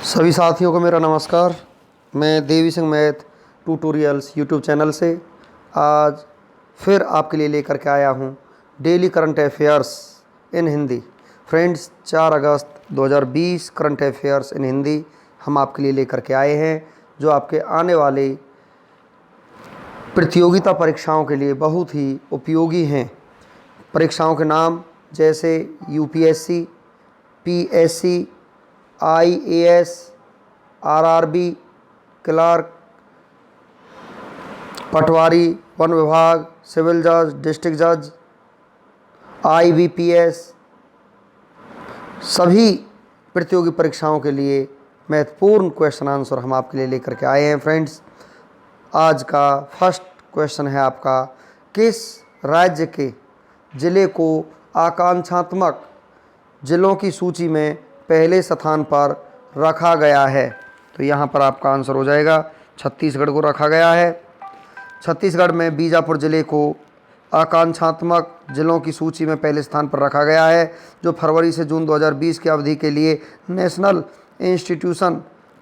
सभी साथियों को मेरा नमस्कार। मैं Devi Singh math tutorials YouTube channel से आज फिर आपके लिए लेकर के आया हूँ daily current affairs in Hindi. Friends, 4 अगस्त 2020 करंट अफेयर्स इन हिंदी हम आपके लिए लेकर के आए हैं, जो आपके आने वाले प्रतियोगिता परीक्षाओं के लिए बहुत ही उपयोगी हैं। परीक्षाओं के नाम जैसे UPSC, PSC, IAS, RRB, clerk, पटवारी, वन विभाग, सिविल जज, डिस्ट्रिक्ट जज, आईबीपीएस, सभी प्रतियोगी परीक्षाओं के लिए महत्वपूर्ण क्वेश्चन आंसर हम आपके लिए लेकर के आए हैं। फ्रेंड्स, आज का फर्स्ट क्वेश्चन है आपका, किस राज्य के ज़िले को आकांक्षात्मक ज़िलों की सूची में पहले स्थान पर रखा गया है? तो यहाँ पर आपका आंसर हो जाएगा छत्तीसगढ़ को रखा गया है। छत्तीसगढ़ में बीजापुर ज़िले को आकांक्षात्मक ज़िलों की सूची में पहले स्थान पर रखा गया है, जो फरवरी से जून 2020 की अवधि के लिए national institution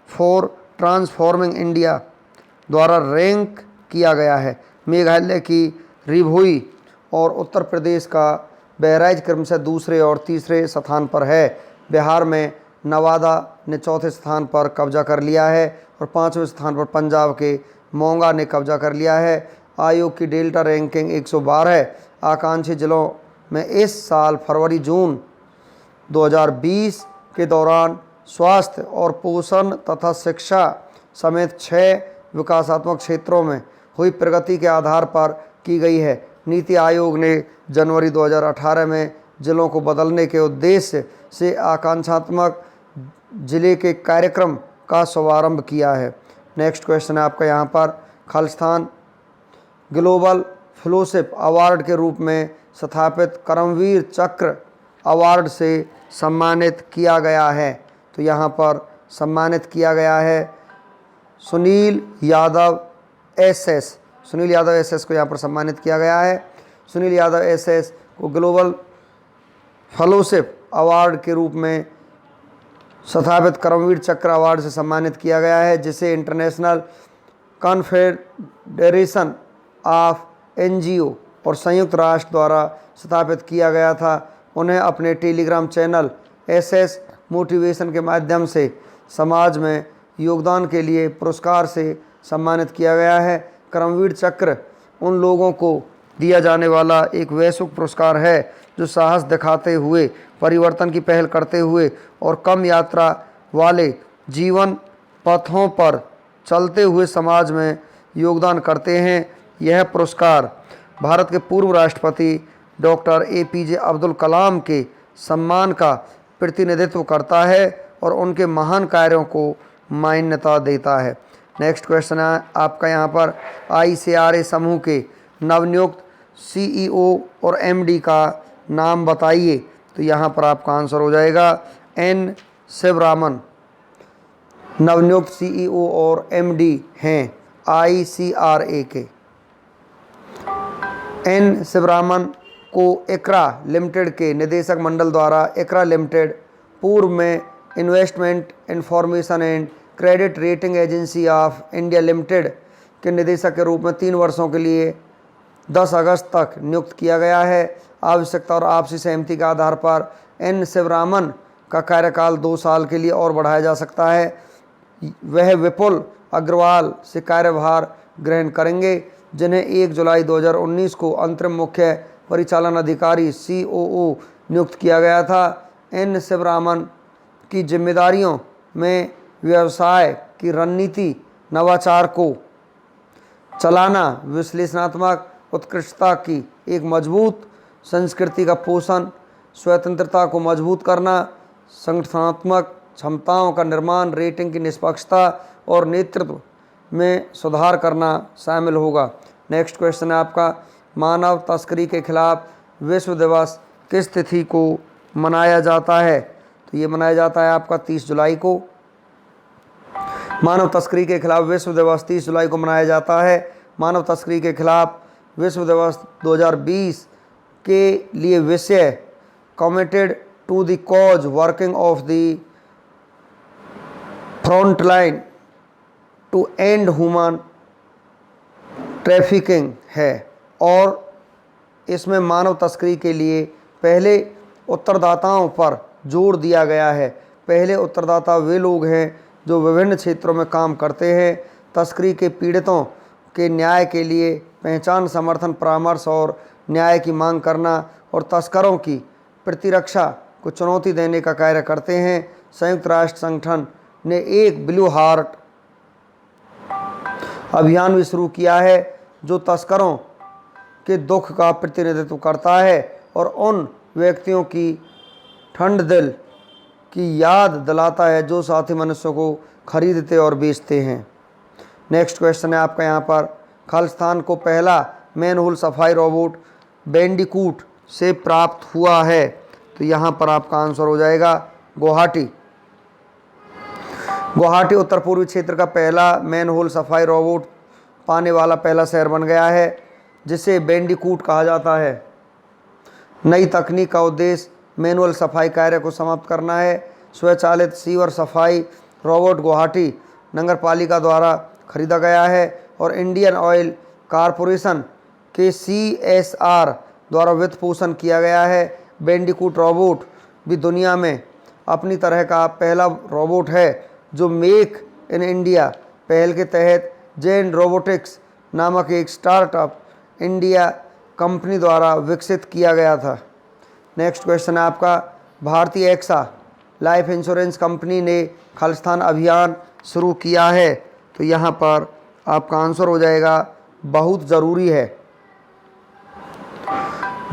for transforming India द्वारा रैंक किया गया है। मेघालय की रिभोई और उत्तर प्रदेश का बहराइच क्रमशः दूसरे और तीसरे स्थान पर है। बिहार में नवादा ने चौथे स्थान पर कब्जा कर लिया है और 5वें स्थान पर पंजाब के मोंगा ने कब्जा कर लिया है। आयोग की डेल्टा रैंकिंग 112 आकांक्षी जिलों में इस साल फरवरी जून 2020 के दौरान स्वास्थ्य और पोषण तथा शिक्षा समेत 6 विकासात्मक क्षेत्रों में हुई प्रगति के आधार पर की गई है। नीति आयोग ने जनवरी 2018 में जिलों को बदलने के उद्देश्य से आकांक्षात्मक जिले के कार्यक्रम का शुभारंभ किया है। नेक्स्ट क्वेश्चन है आपका यहाँ पर, खालिस्तान ग्लोबल फेलोशिप अवार्ड के रूप में स्थापित करमवीर चक्र अवार्ड से सम्मानित किया गया है। तो यहाँ पर सम्मानित किया गया है सुनील यादव एसएस। सुनील यादव एसएस को यहाँ पर सम्मानित किया गया है। सुनील यादव एसएस को ग्लोबल फेलोशिप अवार्ड के रूप में स्थापित करमवीर चक्र अवार्ड से सम्मानित किया गया है, जिसे इंटरनेशनल कॉन्फेडरेशन ऑफ एनजीओ और संयुक्त राष्ट्र द्वारा स्थापित किया गया था। उन्हें अपने टेलीग्राम चैनल एसएस मोटिवेशन के माध्यम से समाज में योगदान के लिए पुरस्कार से सम्मानित किया गया है। करमवीर चक्र उन लोगों को दिया जाने वाला एक वैश्विक पुरस्कार है जो साहस दिखाते हुए, परिवर्तन की पहल करते हुए और कम यात्रा वाले जीवन पथों पर चलते हुए समाज में योगदान करते हैं। यह पुरस्कार भारत के पूर्व राष्ट्रपति डॉक्टर एपीजे अब्दुल कलाम के सम्मान का प्रतिनिधित्व करता है और उनके महान कार्यों को मान्यता देता है। नेक्स्ट क्वेश्चन है आपका यहाँ पर, आईसीआरए समूह के नवनियुक्त सीईओ और एमडी का नाम बताइए। तो यहाँ पर आपका आंसर हो जाएगा एन शिवरामन। नवनियुक्त सीईओ और एमडी हैं आईसीआरए के। एन शिवरामन को इकरा लिमिटेड के निदेशक मंडल द्वारा इकरा लिमिटेड पूर्व में investment information and credit rating agency of India limited के निदेशक के रूप में 3 वर्षों के लिए 10 अगस्त तक नियुक्त किया गया है। आवश्यकता और आपसी सहमति के आधार पर एन शिवरामन का कार्यकाल 2 साल के लिए और बढ़ाया जा सकता है। वह विपुल अग्रवाल से कार्यभार ग्रहण करेंगे, जिन्हें 1 जुलाई 2019 को अंतरिम मुख्य परिचालन अधिकारी सीओओ नियुक्त किया गया था। एन शिवरामन की जिम्मेदारियों में व्यवसाय की रणनीति, नवाचार को चलाना, विश्लेषणात्मक उत्कृष्टता की एक मजबूत संस्कृति का पोषण, स्वतंत्रता को मजबूत करना, संगठनात्मक क्षमताओं का निर्माण, रेटिंग की निष्पक्षता और नेतृत्व में सुधार करना शामिल होगा। नेक्स्ट क्वेश्चन है आपका, मानव तस्करी के खिलाफ विश्व दिवस किस तिथि को मनाया जाता है? तो ये मनाया जाता है आपका 30 जुलाई को। मानव तस्करी के खिलाफ विश्व दिवस 30 जुलाई को मनाया जाता है। मानव तस्करी के खिलाफ विश्व दिवस 2020 के लिए विषय committed to the cause working of the front line to end human trafficking है और इसमें मानव तस्करी के लिए पहले उत्तरदाताओं पर जोर दिया गया है। पहले उत्तरदाता वे लोग हैं जो विभिन्न क्षेत्रों में काम करते हैं। तस्करी के पीड़ितों के न्याय के लिए पहचान, समर्थन, परामर्श और न्याय की मांग करना और तस्करों की प्रतिरक्षा को चुनौती देने का कार्य करते हैं। संयुक्त राष्ट्र संगठन ने एक ब्लू हार्ट अभियान भी शुरू किया है जो तस्करों के दुख का प्रतिनिधित्व करता है और उन व्यक्तियों की ठंड दिल की याद दिलाता है जो साथी मनुष्यों को खरीदते और बेचते हैं। नेक्स्ट क्वेश्चन है आपका यहाँ पर, खालिस्तान को पहला मैनहोल सफाई रोबोट बैंडिकूट से प्राप्त हुआ है। तो यहाँ पर आपका आंसर हो जाएगा गुवाहाटी। गुवाहाटी उत्तर पूर्वी क्षेत्र का पहला मैनहोल सफाई रोबोट पाने वाला पहला शहर बन गया है जिसे बैंडिकूट कहा जाता है। नई तकनीक का उद्देश्य मैनुअल सफाई कार्य को समाप्त करना है। स्वचालित सीवर सफाई रोबोट गुवाहाटी नगर पालिका द्वारा खरीदा गया है और इंडियन ऑयल कारपोरेशन के CSR द्वारा वित्त पोषण किया गया है। बैंडिकूट रोबोट भी दुनिया में अपनी तरह का पहला रोबोट है जो मेक इन इंडिया पहल के तहत जैन रोबोटिक्स नामक एक स्टार्टअप इंडिया कंपनी द्वारा विकसित किया गया था। नेक्स्ट क्वेश्चन है आपका, भारतीय एक्सा लाइफ इंश्योरेंस कंपनी ने खालिस्तान अभियान शुरू किया है। तो यहाँ पर आपका आंसर हो जाएगा बहुत ज़रूरी है।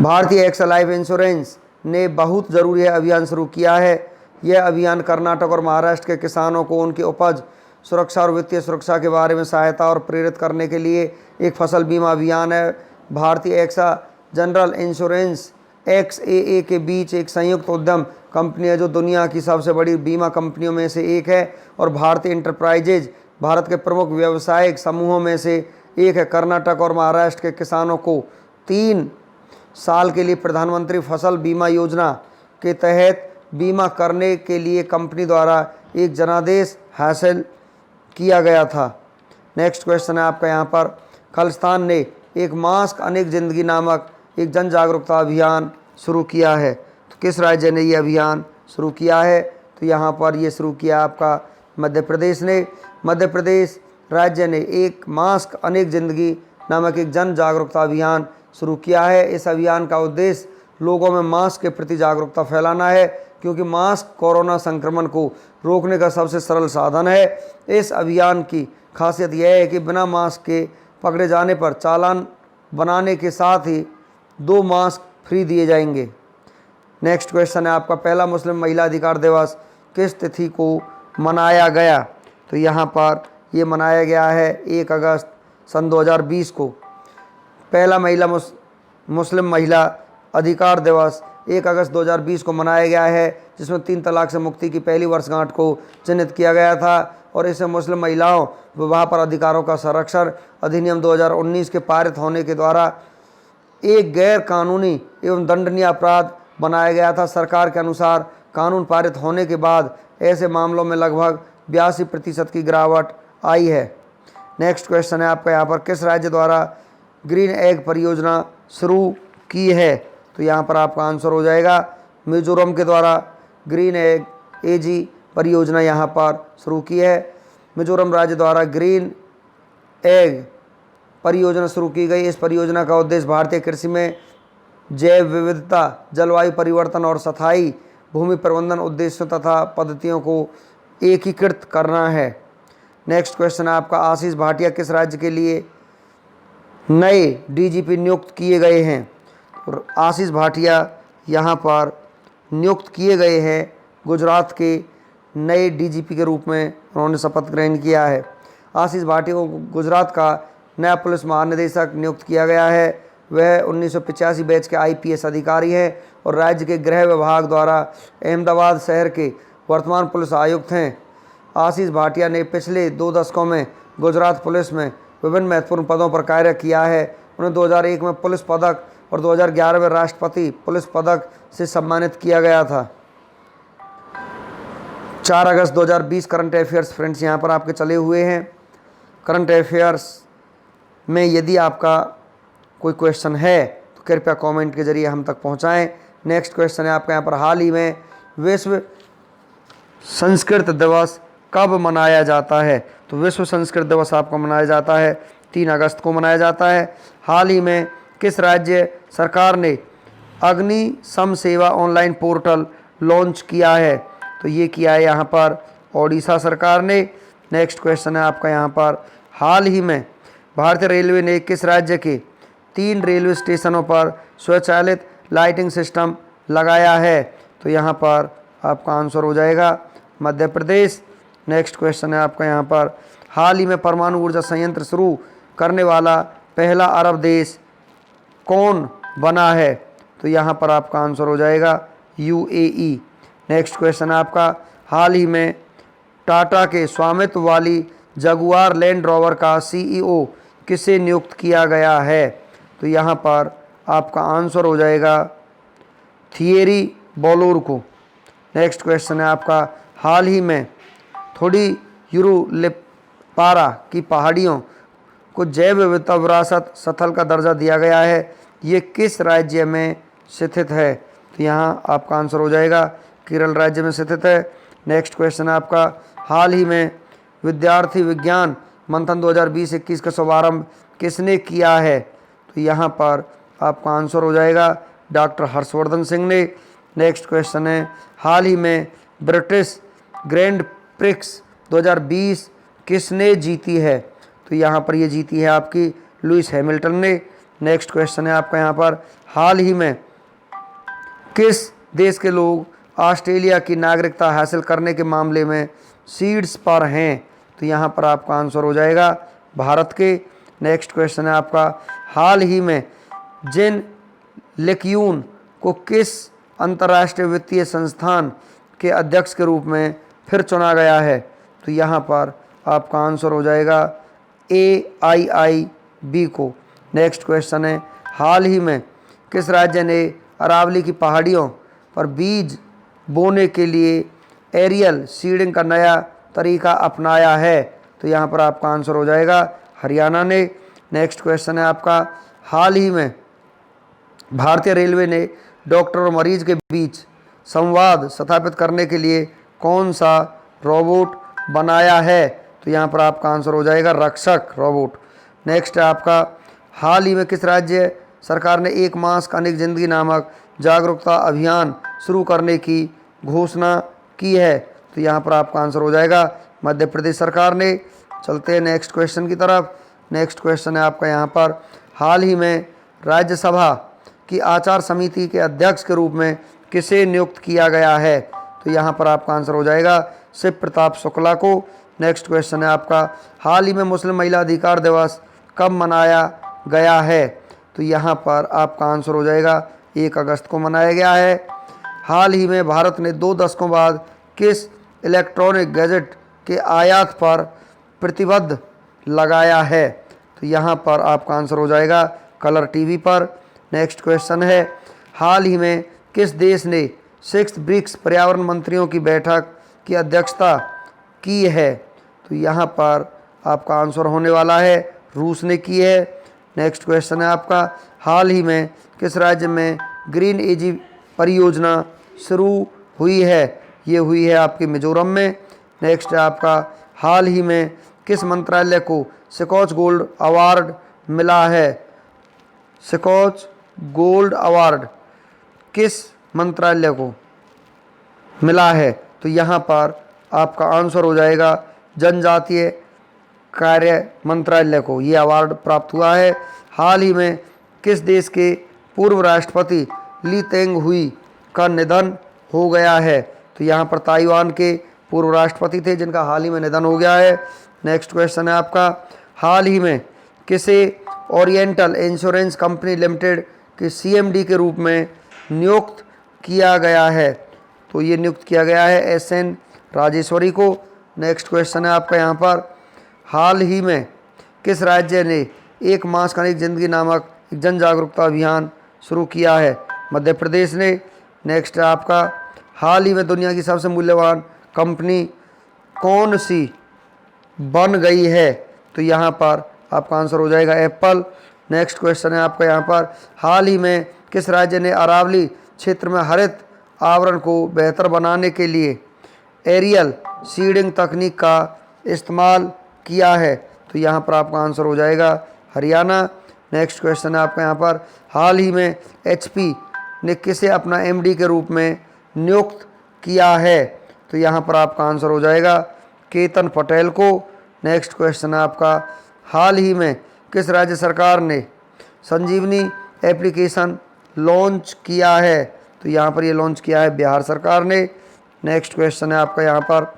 भारतीय एक्सा लाइफ इंश्योरेंस ने बहुत ज़रूरी है अभियान शुरू किया है। यह अभियान कर्नाटक और महाराष्ट्र के किसानों को उनकी उपज सुरक्षा और वित्तीय सुरक्षा के बारे में सहायता और प्रेरित करने के लिए एक फसल बीमा अभियान है। भारतीय एक्सा जनरल इंश्योरेंस XAA के बीच एक संयुक्त उद्यम कंपनी है जो दुनिया की सबसे बड़ी बीमा कंपनियों में से एक है और भारतीय इंटरप्राइजेज भारत के प्रमुख व्यावसायिक समूहों में से एक है। कर्नाटक और महाराष्ट्र के किसानों को 3 साल के लिए प्रधानमंत्री फसल बीमा योजना के तहत बीमा करने के लिए कंपनी द्वारा एक जनादेश हासिल किया गया था। नेक्स्ट क्वेश्चन है आपका यहाँ पर, खालिस्तान ने एक मास्क अनेक जिंदगी नामक एक जन जागरूकता अभियान शुरू किया है। तो किस राज्य ने ये अभियान शुरू किया है? तो यहाँ पर ये शुरू किया आपका मध्य प्रदेश ने। मध्य प्रदेश राज्य ने एक मास्क अनेक जिंदगी नामक एक जन जागरूकता अभियान शुरू किया है। इस अभियान का उद्देश्य लोगों में मास्क के प्रति जागरूकता फैलाना है क्योंकि मास्क कोरोना संक्रमण को रोकने का सबसे सरल साधन है। इस अभियान की खासियत यह है कि बिना मास्क के पकड़े जाने पर चालान बनाने के साथ ही 2 मास्क फ्री दिए जाएंगे। नेक्स्ट क्वेश्चन है आपका, पहला मुस्लिम महिला अधिकार दिवस किस तिथि को मनाया गया? तो यहाँ पर ये मनाया गया है 1 अगस्त सन 2020 को। पहला मुस्लिम महिला अधिकार दिवस 1 अगस्त 2020 को मनाया गया है जिसमें 3 तलाक से मुक्ति की पहली वर्षगांठ को चिन्हित किया गया था और इसे मुस्लिम महिलाओं विवाह पर अधिकारों का संरक्षण अधिनियम 2019 के पारित होने के द्वारा एक गैर कानूनी एवं दंडनीय अपराध बनाया गया था। सरकार के अनुसार कानून पारित होने के बाद ऐसे मामलों में लगभग 82% की गिरावट आई है। नेक्स्ट क्वेश्चन है आपका यहाँ पर, किस राज्य द्वारा ग्रीन एग परियोजना शुरू की है? तो यहाँ पर आपका आंसर हो जाएगा मिजोरम के द्वारा ग्रीन एग AG परियोजना यहाँ पर शुरू की है। मिजोरम राज्य द्वारा ग्रीन एग परियोजना शुरू की गई। इस परियोजना का उद्देश्य भारतीय कृषि में जैव विविधता, जलवायु परिवर्तन और स्थायी भूमि प्रबंधन उद्देश्यों तथा पद्धतियों को एकीकृत करना है। नेक्स्ट क्वेश्चन है आपका, आशीष भाटिया किस राज्य के लिए नए DGP नियुक्त किए गए हैं? और आशीष भाटिया यहाँ पर नियुक्त किए गए हैं गुजरात के नए DGP के रूप में उन्होंने शपथ ग्रहण किया है। आशीष भाटिया को गुजरात का नया पुलिस महानिदेशक नियुक्त किया गया है। वह 1985 बैच के IPS अधिकारी हैं और राज्य के गृह विभाग द्वारा अहमदाबाद शहर के वर्तमान पुलिस आयुक्त हैं। आशीष भाटिया ने पिछले 2 दशकों में गुजरात पुलिस में विभिन्न महत्वपूर्ण पदों पर कार्य किया है। उन्हें 2001 में पुलिस पदक और 2011 में राष्ट्रपति पुलिस पदक से सम्मानित किया गया था। 4 अगस्त 2020 करंट अफेयर्स फ्रेंड्स यहाँ पर आपके चले हुए हैं। करंट अफेयर्स में यदि आपका कोई क्वेश्चन है तो कृपया कमेंट के जरिए हम तक पहुँचाएँ। नेक्स्ट क्वेश्चन है आपका यहाँ पर, हाल ही में विश्व संस्कृत दिवस कब मनाया जाता है? तो विश्व संस्कृत दिवस आपको मनाया जाता है 3 अगस्त को मनाया जाता है। हाल ही में किस राज्य सरकार ने अग्नि सम सेवा ऑनलाइन पोर्टल लॉन्च किया है? तो ये किया है यहाँ पर ओडिशा सरकार ने। नेक्स्ट क्वेश्चन है आपका यहाँ पर, हाल ही में भारतीय रेलवे ने किस राज्य के 3 रेलवे स्टेशनों पर स्वचालित लाइटिंग सिस्टम लगाया है? तो यहाँ पर आपका आंसर हो जाएगा मध्य प्रदेश। नेक्स्ट क्वेश्चन है आपका यहाँ पर, हाल ही में परमाणु ऊर्जा संयंत्र शुरू करने वाला पहला अरब देश कौन बना है? तो यहाँ पर आपका आंसर हो जाएगा यूएई। नेक्स्ट क्वेश्चन है आपका, हाल ही में टाटा के स्वामित्व वाली जगुआर लैंड रोवर का सीईओ किसे नियुक्त किया गया है? तो यहाँ पर आपका आंसर हो जाएगा थियरी बोलोर को। नेक्स्ट क्वेश्चन है आपका, हाल ही में थोड़ी यूरुलिपारा की पहाड़ियों को जैव विविधता विरासत स्थल का दर्जा दिया गया है, ये किस राज्य में स्थित है? तो यहाँ आपका आंसर हो जाएगा केरल राज्य में स्थित है। नेक्स्ट क्वेश्चन है आपका, हाल ही में विद्यार्थी विज्ञान मंथन 2020-21 का शुभारंभ किसने किया है? तो यहाँ पर आपका आंसर हो जाएगा डॉक्टर हर्षवर्धन सिंह ने। नेक्स्ट क्वेश्चन है, हाल ही में ब्रिटिश ग्रैंड प्रिक्स 2020 किसने जीती है? तो यहाँ पर ये जीती है आपकी लुइस हैमिल्टन ने। नेक्स्ट क्वेश्चन है आपका यहाँ पर, हाल ही में किस देश के लोग ऑस्ट्रेलिया की नागरिकता हासिल करने के मामले में शीर्ष पर हैं? तो यहाँ पर आपका आंसर हो जाएगा भारत के। नेक्स्ट क्वेश्चन है आपका, हाल ही में जिन लेक्यून को किस अंतर्राष्ट्रीय वित्तीय संस्थान के अध्यक्ष के रूप में फिर चुना गया है? तो यहाँ पर आपका आंसर हो जाएगा AIIB को। नेक्स्ट क्वेश्चन है, हाल ही में किस राज्य ने अरावली की पहाड़ियों पर बीज बोने के लिए एरियल सीडिंग का नया तरीका अपनाया है? तो यहाँ पर आपका आंसर हो जाएगा हरियाणा ने। नेक्स्ट क्वेश्चन है आपका, हाल ही में भारतीय रेलवे ने डॉक्टर और मरीज के बीच संवाद स्थापित करने के लिए कौन सा रोबोट बनाया है? तो यहाँ पर आपका आंसर हो जाएगा रक्षक रोबोट। नेक्स्ट है आपका, हाल ही में किस राज्य सरकार ने एक मास्क अनेक जिंदगी नामक जागरूकता अभियान शुरू करने की घोषणा की है? तो यहाँ पर आपका आंसर हो जाएगा मध्य प्रदेश सरकार ने। चलते हैं नेक्स्ट क्वेश्चन की तरफ। नेक्स्ट क्वेश्चन है आपका यहाँ पर, हाल ही में राज्यसभा की आचार समिति के अध्यक्ष के रूप में किसे नियुक्त किया गया है? तो यहाँ पर आपका आंसर हो जाएगा शिव प्रताप शुक्ला को। नेक्स्ट क्वेश्चन है आपका, हाल ही में मुस्लिम महिला अधिकार दिवस कब मनाया गया है? तो यहाँ पर आपका आंसर हो जाएगा 1 अगस्त को मनाया गया है। हाल ही में भारत ने 2 दशकों बाद किस इलेक्ट्रॉनिक गैजेट के आयात पर प्रतिबंध लगाया है? तो यहाँ पर आपका आंसर हो जाएगा कलर टीवी पर। नेक्स्ट क्वेश्चन है, हाल ही में किस देश ने 6 ब्रिक्स पर्यावरण मंत्रियों की बैठक की अध्यक्षता की है? तो यहाँ पर आपका आंसर होने वाला है रूस ने की है। नेक्स्ट क्वेश्चन है आपका, हाल ही में किस राज्य में ग्रीन एजी परियोजना शुरू हुई है? ये हुई है आपके मिजोरम में। नेक्स्ट है आपका, हाल ही में किस मंत्रालय को स्कॉच गोल्ड अवार्ड मिला है? स्कॉच गोल्ड अवार्ड किस मंत्रालय को मिला है? तो यहाँ पर आपका आंसर हो जाएगा जनजातीय कार्य मंत्रालय को ये अवार्ड प्राप्त हुआ है। हाल ही में किस देश के पूर्व राष्ट्रपति ली तेंग हुई का निधन हो गया है? तो यहाँ पर ताइवान के पूर्व राष्ट्रपति थे जिनका हाल ही में निधन हो गया है। नेक्स्ट क्वेश्चन है आपका, हाल ही में किसे ओरिएंटल इंश्योरेंस कंपनी लिमिटेड के CMD के रूप में नियुक्त किया गया है? तो ये नियुक्त किया गया है SN राजेश्वरी को। नेक्स्ट क्वेश्चन है आपका यहाँ पर, हाल ही में किस राज्य ने एक मास्क अनेक जिंदगी नामक एक जन जागरूकता अभियान शुरू किया है? मध्य प्रदेश ने। नेक्स्ट है आपका, हाल ही में दुनिया की सबसे मूल्यवान कंपनी कौन सी बन गई है? तो यहाँ पर आपका आंसर हो जाएगा एप्पल। नेक्स्ट क्वेश्चन है आपका यहाँ पर, हाल ही में किस राज्य ने अरावली क्षेत्र में हरित आवरण को बेहतर बनाने के लिए एरियल सीडिंग तकनीक का इस्तेमाल किया है? तो यहाँ पर आपका आंसर हो जाएगा हरियाणा। नेक्स्ट क्वेश्चन है आपका यहाँ पर, हाल ही में एचपी ने किसे अपना एमडी के रूप में नियुक्त किया है? तो यहाँ पर आपका आंसर हो जाएगा केतन पटेल को। नेक्स्ट क्वेश्चन है आपका, हाल ही में किस राज्य सरकार ने संजीवनी एप्लीकेशन लॉन्च किया है? तो यहाँ पर ये लॉन्च किया है बिहार सरकार ने। नेक्स्ट क्वेश्चन है आपका यहाँ पर,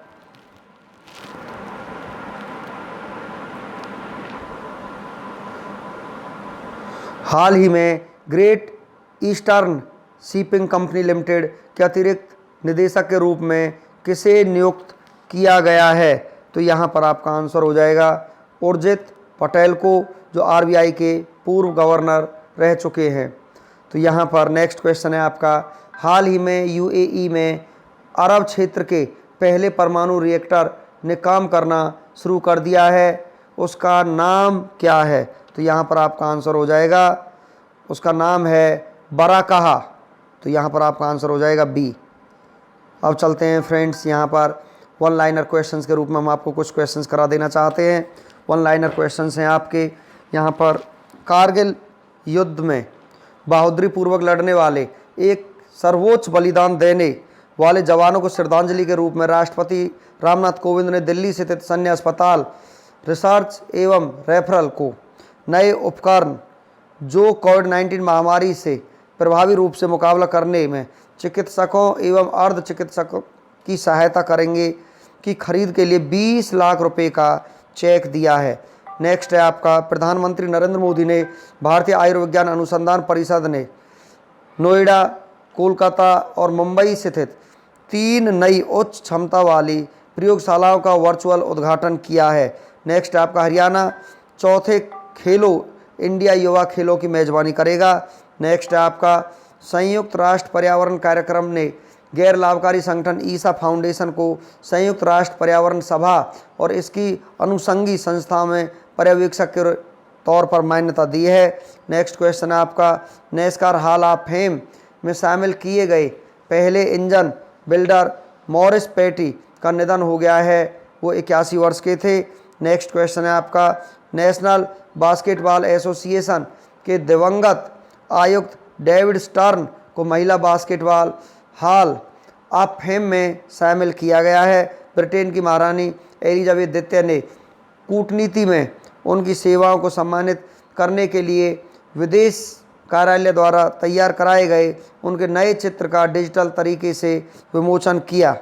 हाल ही में great eastern shipping company limited के अतिरिक्त निदेशक के रूप में किसे नियुक्त किया गया है? तो यहाँ पर आपका आंसर हो जाएगा उर्जित पटेल को, जो आरबीआई के पूर्व गवर्नर रह चुके हैं। तो यहाँ पर नेक्स्ट क्वेश्चन है आपका, हाल ही में यूएई में अरब क्षेत्र के पहले परमाणु रिएक्टर ने काम करना शुरू कर दिया है, उसका नाम क्या है? तो यहाँ पर आपका आंसर हो जाएगा, उसका नाम है बराकाहा। तो यहाँ पर आपका आंसर हो जाएगा बी। अब चलते हैं फ्रेंड्स, यहाँ पर वन लाइनर क्वेश्चंस के रूप में हम आपको कुछ क्वेश्चंस करा देना चाहते हैं। वन लाइनर क्वेश्चंस हैं आपके यहाँ पर, कारगिल युद्ध में बहादुरी पूर्वक लड़ने वाले एक सर्वोच्च बलिदान देने वाले जवानों को श्रद्धांजलि के रूप में राष्ट्रपति रामनाथ कोविंद ने दिल्ली स्थित सैन्य अस्पताल रिसर्च एवं रेफरल को नए उपकरण जो कोविड-19 महामारी से प्रभावी रूप से मुकाबला करने में चिकित्सकों एवं अर्ध चिकित्सकों की सहायता करेंगे की खरीद के लिए 20 लाख रुपए का चेक दिया है। नेक्स्ट है आपका, प्रधानमंत्री नरेंद्र मोदी ने भारतीय आयुर्विज्ञान अनुसंधान परिषद ने नोएडा, कोलकाता और मुंबई स्थित 3 नई उच्च क्षमता वाली प्रयोगशालाओं का वर्चुअल उद्घाटन किया है। नेक्स्ट आपका, हरियाणा चौथे खेलो इंडिया युवा खेलों की मेजबानी करेगा। नेक्स्ट है आपका, संयुक्त राष्ट्र पर्यावरण कार्यक्रम ने गैर लाभकारी संगठन ईसा फाउंडेशन को संयुक्त राष्ट्र पर्यावरण सभा और इसकी अनुषंगी संस्थाओं में पर्यवेक्षक के तौर पर मान्यता दी है। नेक्स्ट क्वेश्चन है आपका, नेस्कार हॉल ऑफ फेम में शामिल किए गए पहले इंजन बिल्डर मॉरिस पेटी का निधन हो गया है, वो 81 वर्ष के थे। नेक्स्ट क्वेश्चन है आपका, नेशनल बास्केटबॉल एसोसिएशन के दिवंगत आयुक्त डेविड स्टर्न को महिला बास्केटबॉल हॉल ऑफ फेम में शामिल किया गया है। ब्रिटेन की महारानी एलिजाबेथ द्वितीय ने कूटनीति में उनकी सेवाओं को सम्मानित करने के लिए विदेश कार्यालय द्वारा तैयार कराए गए उनके नए चित्र का डिजिटल तरीके से विमोचन किया।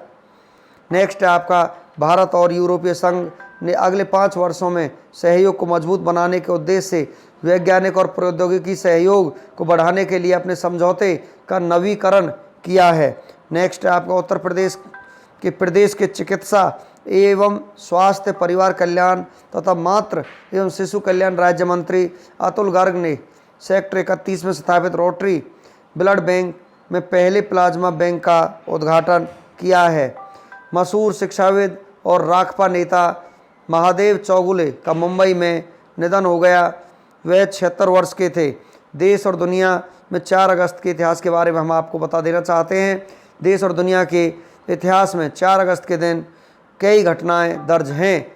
नेक्स्ट है आपका, भारत और यूरोपीय संघ ने अगले 5 वर्षों में सहयोग को मजबूत बनाने के उद्देश्य से वैज्ञानिक और प्रौद्योगिकी सहयोग को बढ़ाने के लिए अपने समझौते का नवीकरण किया है। नेक्स्ट है आपका, उत्तर प्रदेश के चिकित्सा एवं स्वास्थ्य परिवार कल्याण तथा मातृ एवं शिशु कल्याण राज्य मंत्री अतुल गर्ग ने सेक्टर 31 में स्थापित रोटरी ब्लड बैंक में पहले प्लाज्मा बैंक का उद्घाटन किया है। मशहूर शिक्षाविद और राकपा नेता महादेव चौगुले का मुंबई में निधन हो गया, वह 76 वर्ष के थे। देश और दुनिया में 4 अगस्त के इतिहास के बारे में हम आपको बता देना चाहते हैं। देश और दुनिया के इतिहास में 4 अगस्त के दिन कई घटनाएं दर्ज हैं,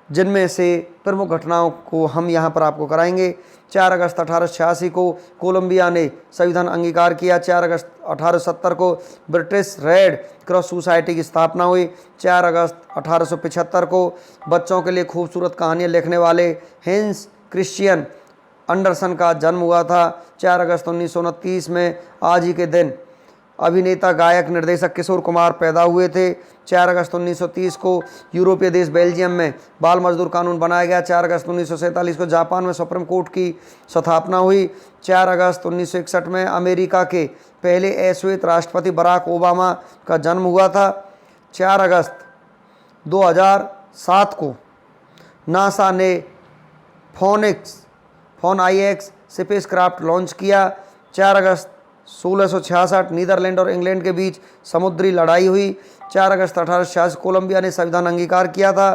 जिनमें से प्रमुख घटनाओं को हम यहाँ पर आपको कराएंगे। 4 अगस्त 1886 को कोलंबिया ने संविधान अंगीकार किया। 4 अगस्त 1870 को ब्रिटिश रेड क्रॉस सोसाइटी की स्थापना हुई। 4 अगस्त 1875 को बच्चों के लिए खूबसूरत कहानियाँ लिखने वाले हेंस क्रिश्चियन एंडरसन का जन्म हुआ था। 4 अगस्त 1929 में आज ही के दिन अभिनेता गायक निर्देशक किशोर कुमार पैदा हुए थे। 4 अगस्त 1930 को यूरोपीय देश बेल्जियम में बाल मजदूर कानून बनाया गया। 4 अगस्त 1947 को जापान में सुप्रीम कोर्ट की स्थापना हुई। 4 अगस्त 1961 में अमेरिका के पहले अश्वेत राष्ट्रपति बराक ओबामा का जन्म हुआ था। 4 अगस्त 2007 को नासा ने फोन IX स्पेसक्राफ्ट लॉन्च किया। 4 अगस्त 1666 नीदरलैंड और इंग्लैंड के बीच समुद्री लड़ाई हुई। 4 अगस्त 1886 कोलंबिया ने संविधान अंगीकार किया था।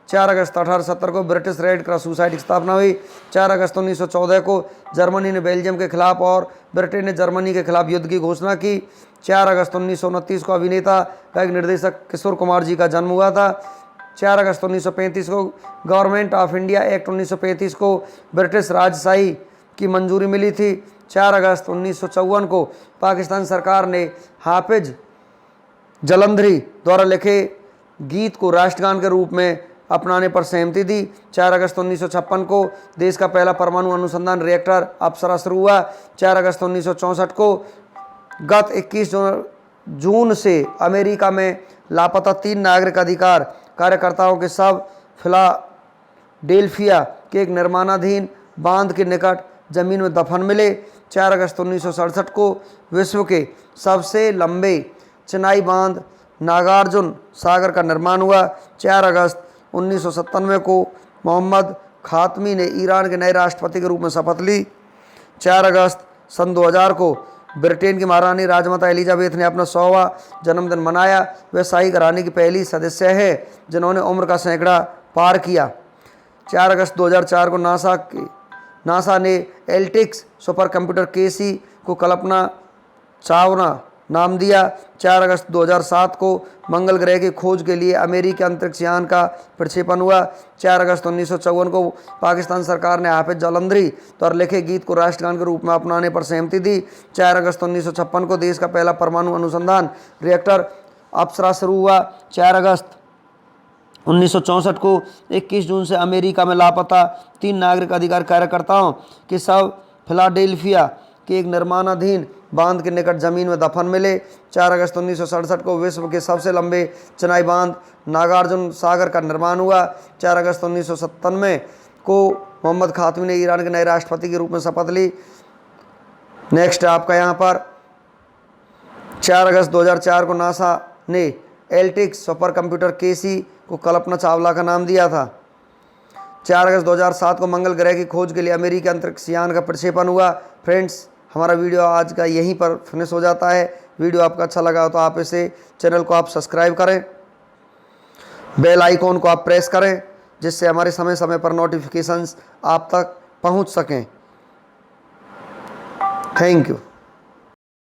4 अगस्त 1870 को ब्रिटिश रेड क्रॉस सोसाइटी की स्थापना हुई। 4 अगस्त 1914 को जर्मनी ने बेल्जियम के खिलाफ और ब्रिटेन ने जर्मनी के खिलाफ युद्ध की घोषणा की। 4 अगस्त 1929 को अभिनेता गायक निर्देशक किशोर कुमार जी का जन्म हुआ था। 4 अगस्त 1935 को गवर्नमेंट ऑफ इंडिया एक्ट 1935 को ब्रिटिश राजशाही की मंजूरी मिली थी। 4 अगस्त 1954 को पाकिस्तान सरकार ने हाफिज जलंधरी द्वारा लिखे गीत को राष्ट्रगान के रूप में अपनाने पर सहमति दी। 4 अगस्त 1956 को देश का पहला परमाणु अनुसंधान रिएक्टर अप्सरा शुरू हुआ। 4 अगस्त 1964 को गत 21 जून से अमेरिका में लापता 3 नागरिक अधिकार कार्यकर्ताओं के शव फिलाडेल्फिया के एक निर्माणाधीन बांध के निकट जमीन में दफन मिले। 4 अगस्त 1967 को विश्व के सबसे लंबे चिनाई बांध नागार्जुन सागर का निर्माण हुआ। 4 अगस्त 1997 को मोहम्मद खातमी ने ईरान के नए राष्ट्रपति के रूप में शपथ ली। 4 अगस्त सन 2000 को ब्रिटेन की महारानी राजमाता एलिजाबेथ ने अपना 100वां जन्मदिन मनाया। वह शाही घराने की पहली सदस्य है जिन्होंने उम्र का सैकड़ा पार किया। 4 अगस्त 2004 को नासा ने एल्टिक्स सुपर कंप्यूटर केसी को कल्पना चावला नाम दिया। 4 अगस्त 2007 को मंगल ग्रह की खोज के लिए अमेरिकी अंतरिक्ष यान का प्रक्षेपण हुआ। 4 अगस्त 1954 को पाकिस्तान सरकार ने हाफिज जलंधरी द्वारा लिखे गीत को राष्ट्रगान के रूप में अपनाने पर सहमति दी। 4 अगस्त 1956 को देश का पहला परमाणु अनुसंधान रिएक्टर अप्सरा शुरू हुआ। 4 अगस्त 1964 को 21 जून से अमेरिका में लापता 3 नागरिक अधिकार कार्यकर्ताओं के शव फिलाडेल्फिया के एक निर्माणाधीन बांध के निकट जमीन में दफन मिले। 4 अगस्त 1967 को विश्व के सबसे लंबे चिनाई बांध नागार्जुन सागर का निर्माण हुआ। 4 अगस्त 1997 को मोहम्मद खातमी ने ईरान के नए राष्ट्रपति के रूप में शपथ ली। नेक्स्ट आपका यहाँ पर 4 अगस्त 2004 को नासा ने एल्टिक्स सुपर कंप्यूटर केसी को कल्पना चावला का नाम दिया था। 4 अगस्त 2007 को मंगल ग्रह की खोज के लिए अमेरिकी अंतरिक्ष यान का प्रक्षेपण हुआ। फ्रेंड्स, हमारा वीडियो आज का यहीं पर फिनिश हो जाता है। वीडियो आपका अच्छा लगा हो तो आप इसे चैनल को आप सब्सक्राइब करें, बेल आइकॉन को आप प्रेस करें जिससे हमारे समय समय पर नोटिफिकेशंस आप तक पहुंच सकें। Thank you.